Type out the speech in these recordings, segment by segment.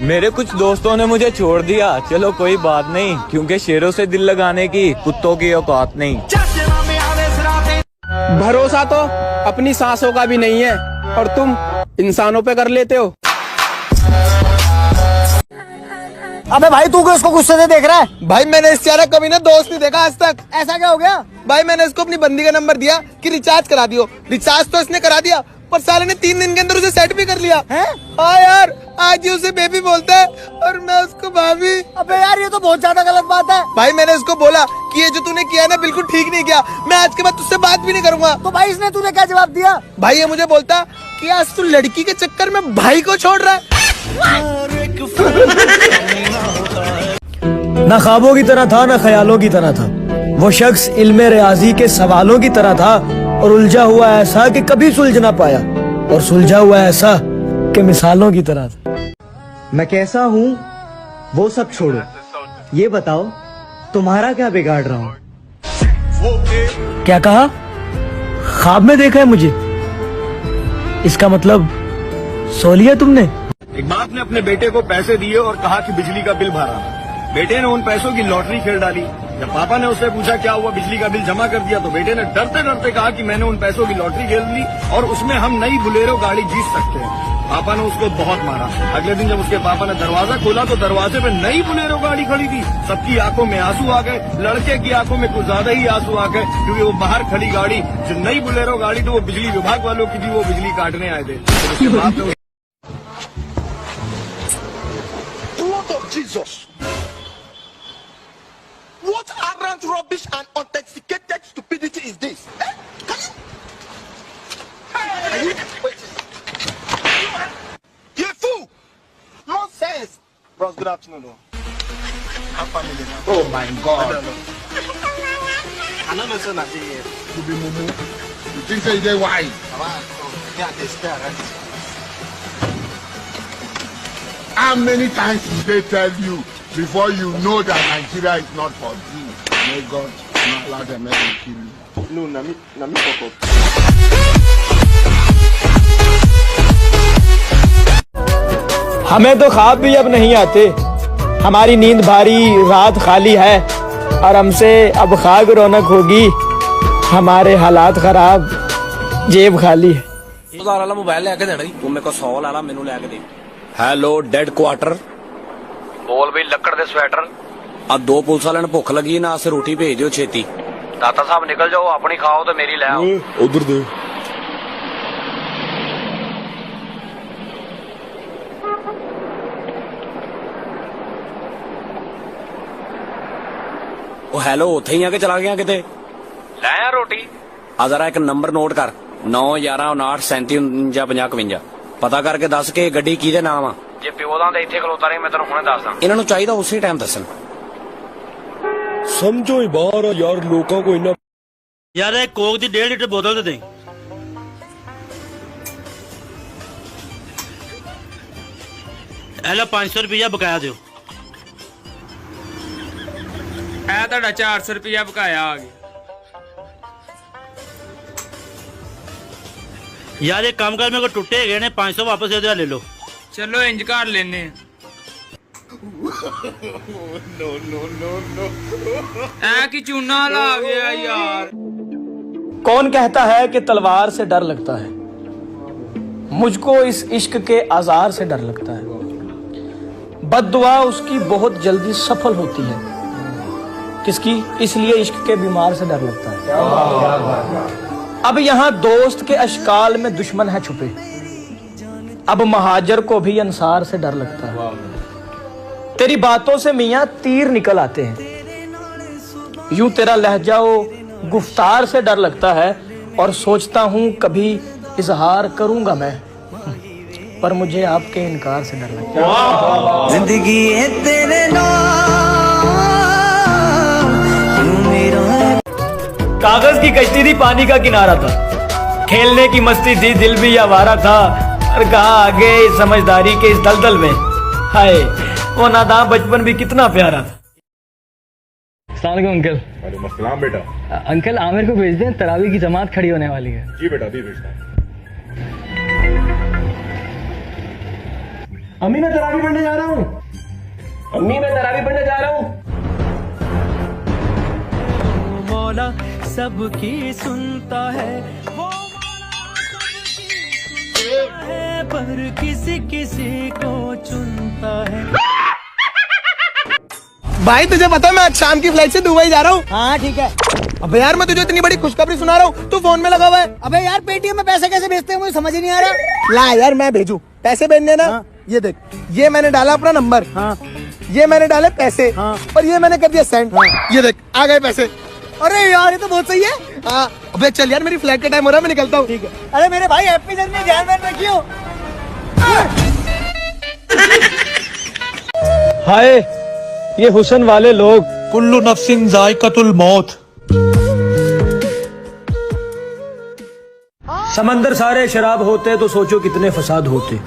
मेरे कुछ दोस्तों ने मुझे छोड़ दिया, चलो कोई बात नहीं, क्योंकि शेरों से दिल लगाने की कुत्तों की औकात नहीं। भरोसा तो अपनी सांसों का भी नहीं है और तुम इंसानों पे कर लेते हो। अबे भाई तू क्यों इसको गुस्से से देख रहा है? भाई मैंने इस चेहरा कभी ना दोस्त नहीं देखा आज तक। ऐसा क्या हो गया? भाई मैंने इसको अपनी बंदी का नंबर दिया कि रिचार्ज करा दियो। रिचार्ज तो इसने करा दिया, पर साले ने 3 दिन के अंदर उसे सेट भी कर लिया है। हाँ यार, आज ही उसे बेबी बोलता है और मैं उसको भाभी। अबे यार ये तो बहुत ज्यादा गलत बात है। भाई मैंने उसको बोला कि ये जो तूने किया है ना बिल्कुल ठीक नहीं किया, मैं आज के बाद तुझसे बात भी नहीं करूंगा। तो भाई इसने तुझे क्या जवाब दिया? भाई ये मुझे बोलता कि आज तू लड़की के चक्कर में भाई को छोड़ रहा है। न ख्वाबों की तरह था न ख्यालों की तरह था, वो शख्स इल्मे रियाजी के सवालों की तरह था, और उलझा हुआ ऐसा कि कभी सुलझ ना पाया, और सुलझा हुआ ऐसा कि मिसालों की तरह था। मैं कैसा हूँ वो सब छोड़ो, ये बताओ तुम्हारा क्या बिगाड़ रहा हूँ? क्या कहा? ख्वाब में देखा है मुझे? इसका मतलब सो लिया तुमने? एक बाप ने अपने बेटे को पैसे दिए और कहा कि बिजली का बिल भरा। बेटे ने उन पैसों की लॉटरी खेल डाली। जब पापा ने उससे पूछा क्या हुआ, बिजली का बिल जमा कर दिया, तो बेटे ने डरते डरते कहा कि मैंने उन पैसों की लॉटरी खेल ली और उसमें हम नई बुलेरो गाड़ी जीत सकते हैं। पापा ने उसको बहुत मारा। अगले दिन जब उसके पापा ने दरवाजा खोला तो दरवाजे पे नई बुलेरो गाड़ी खड़ी थी। सबकी आंखों में आंसू आ गए। लड़के की आंखों में कुछ ज्यादा ही आंसू आ गए, क्योंकि वो बाहर खड़ी गाड़ी जो नई बुलेरो गाड़ी थी वो बिजली विभाग वालों की थी, वो बिजली काटने आए थे। उसके बाप ने Jesus. What arrant rubbish and unintoxicated stupidity is this? Eh? Can you? Hey! Wait. You fool! Nonsense! Bros, good afternoon. I'm family now. Oh my God. I don't know so much here. You be mumu. You think so you get wise? Yeah, they stare at you. How many times did they tell you before you know that Nigeria is not for you? May God not allow them to kill you. No, Nami fuck up. हमें तो ख्वाब भी अब नहीं आते, हमारी नींद भारी, रात खाली है, और हमसे अब खाक रौनक होगी, हमारे हालात खराब, जेब खाली है। मोबाइल लेके देना तू मेरे को 100 ला ला, मैनू लेके दे। हेलो डेड क्वार्टर, बोल भाई लकड़ दे स्वेटर। अब 2 पुलिस वाले ने भुख लगी ना, से रोटी भेज दियो छेती। दाता साहब निकल जाओ, अपनी खाओ तो मेरी ले आओ। उधर दे। ओ हेलो, उथे ही आके चला गया किते? ले आ रोटी। आ जरा एक नंबर नोट कर, 9 11 59 37 49 51। पता करके दस के गड्डी किहदे नाम आ। जे पिओ दा इत्थे खलोता रहे मैं तेनों हुणे दसदा। इन्हां नूं चाहीदा उसी टाइम दसन। समझो ही बाहर आ यार, लोगों को इन्ना। यार एक कोक दी 1.5 लीटर बोतल दे। एला 500 रुपया बकाया दियो। ऐ तुहाडा 400 रुपया बकाया आ गया। यार एक काम कर, मेरे को टुट्टे गए ने, 500 वापस दे दो, ले लो। चलो इंज कर लेने। ऐ की चूना ला गया यार। कौन कहता है कि तलवार से डर लगता है? मुझको इस इश्क के आजार से डर लगता है। बद्दुआ उसकी बहुत जल्दी सफल होती है। किसकी? इसलिए इश्क के बीमार से डर लगता है। अब यहाँ दोस्त के अशकाल में दुश्मन है छुपे। अब महाजर को भी अंसार से डर लगता है। तेरी बातों से मियाँ तीर निकल आते हैं। यूं तेरा लहजा गुफ्तार से डर लगता है, और सोचता हूँ कभी इजहार करूंगा मैं, पर मुझे आपके इनकार से डर लगता है। जिंदगी है तेरे कागज की कश्ती थी, पानी का किनारा था, खेलने की मस्ती थी, दिल भी आवारा था, और कहा आगे समझदारी के इस दलदल में, हाय वो नादान बचपन भी कितना प्यारा था। अस्सलाम वालेकुम अंकल। वालेकुम अस्सलाम बेटा। अंकल आमिर को भेज दें, तरावी की जमात खड़ी होने वाली है। जी बेटा, भी भेजता हूं। अम्मी मैं तरावी पढ़ने जा रहा हूँ। अम्मी मैं तरावी पढ़ने जा रहा हूँ। मौला सबकी सुनता है, वो है पर किसी किसी को चुनता है। भाई तुझे पता है मैं आज शाम की फ्लाइट से दुबई जा रहा हूँ। हाँ ठीक है। अबे यार मैं तुझे इतनी बड़ी खुशखबरी सुना रहा हूँ, तू फोन में लगा हुआ है। अबे यार पेटीएम में पैसे कैसे भेजते हैं मुझे समझ ही नहीं आ रहा। ला यार मैं भेजू, पैसे भेजने ना। हाँ। ये देख, ये मैंने डाला अपना नंबर, हाँ ये मैंने डाले पैसे, हाँ। और ये मैंने कर दिया सेंड। ये देख आ गए पैसे। अरे यार ये तो बहुत सही है। हाँ अबे चल यार मेरी फ्लाइट का टाइम हो रहा है, मैं निकलता हूँ। ठीक है। अरे मेरे भाई हैप्पी जर्नी, ध्यान में रखियो। हाय ये हुस्न वाले लोग। कुल्लू नफ्सिन जायकातुल मौत। समंदर सारे शराब होते तो सोचो कितने फसाद होते।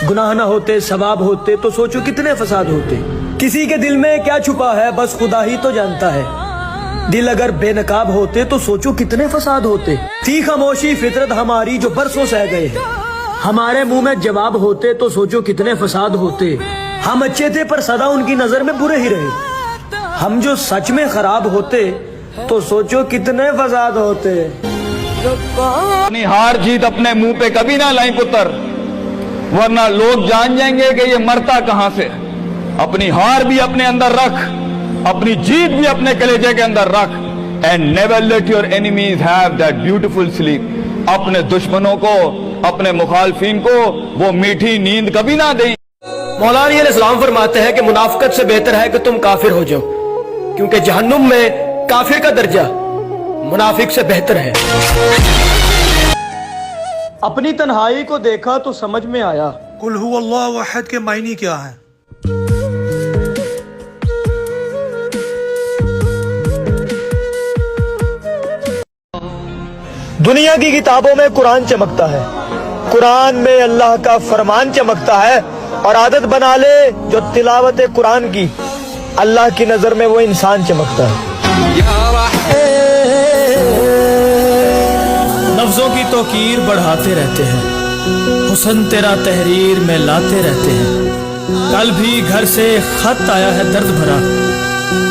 गुनाह न होते सवाब होते तो सोचो कितने फसाद होते। किसी के दिल में क्या छुपा है बस खुदा ही तो जानता है। दिल अगर बेनकाब होते तो सोचो कितने फसाद होते। थी खामोशी फितरत हमारी जो बरसों सह गए हैं। हमारे मुंह में जवाब होते तो सोचो कितने फसाद होते। हम अच्छे थे पर सदा उनकी नजर में बुरे ही रहे। हम जो सच में खराब होते तो सोचो कितने फसाद होते। अपनी हार जीत अपने मुंह पे कभी ना लाई पुत्र, वरना लोग जान जाएंगे कि ये मरता कहां से। अपनी हार भी अपने अंदर रख, अपनी जीत भी अपने कलेजे के अंदर रख। And never let your enemies have that beautiful sleep. अपने दुश्मनों को, अपने मुखालफिन को वो मीठी नींद कभी ना दें। मौलाना इस्लाम फरमाते हैं कि मुनाफिकत से बेहतर है कि तुम काफिर हो जाओ, क्योंकि जहन्नुम में काफिर का दर्जा मुनाफिक से बेहतर है। अपनी तन्हाई को देखा तो समझ में आया कुल हु अल्लाहु अहद के मायने क्या है। दुनिया की किताबों में कुरान चमकता है, कुरान में अल्लाह का फरमान चमकता है। और आदत बना ले जो तिलावत कुरान की, अल्लाह की नजर में वो इंसान चमकता है। लफ्जों की तौकीर बढ़ाते रहते हैं, हुस्न तेरा तहरीर में लाते रहते हैं। कल भी घर से खत आया है दर्द भरा,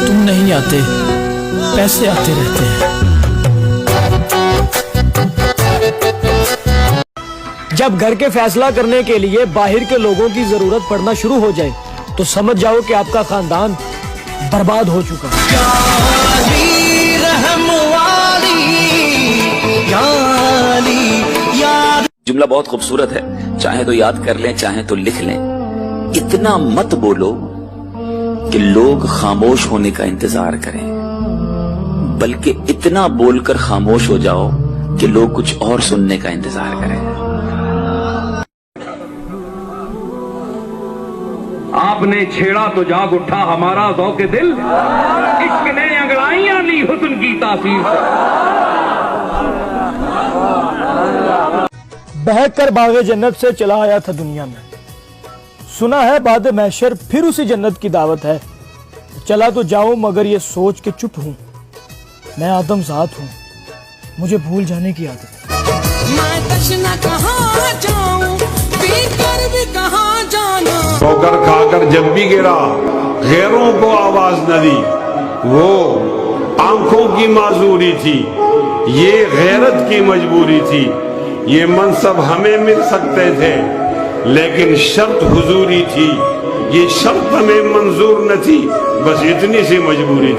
तुम नहीं आते पैसे आते रहते हैं। जब घर के फैसला करने के लिए बाहर के लोगों की जरूरत पड़ना शुरू हो जाए तो समझ जाओ कि आपका खानदान बर्बाद हो चुका है। जुमला बहुत खूबसूरत है, चाहे तो याद कर लें चाहे तो लिख लें। इतना मत बोलो कि लोग खामोश होने का इंतजार करें, बल्कि इतना बोलकर खामोश हो जाओ कि लोग कुछ और सुनने का इंतजार करें। आपने छेड़ा तो जाग उठा हमारा ज़ौक़े दिल, इश्क ने अंगड़ाइयां ली हुस्न की तासीर से। बहक कर बागे जन्नत से चला आया था दुनिया में, सुना है बाद महशर फिर उसी जन्नत की दावत है। चला तो जाऊं मगर ये सोच के चुप हूं, मैं आदम ज़ात हूं, मुझे भूल जाने की आदत है। मैं तशना कहाँ जाऊं, पीकर भी कहाँ जाना। ठोकर खाकर जब भी गिरा गैरों को आवाज न दी, वो आंखों की माजूरी थी, ये गैरत की मजबूरी थी। ये मनसब हमें मिल सकते थे लेकिन शर्त हुजूरी थी, ये शर्त हमें मंजूर न थी, बस इतनी सी मजबूरी थी।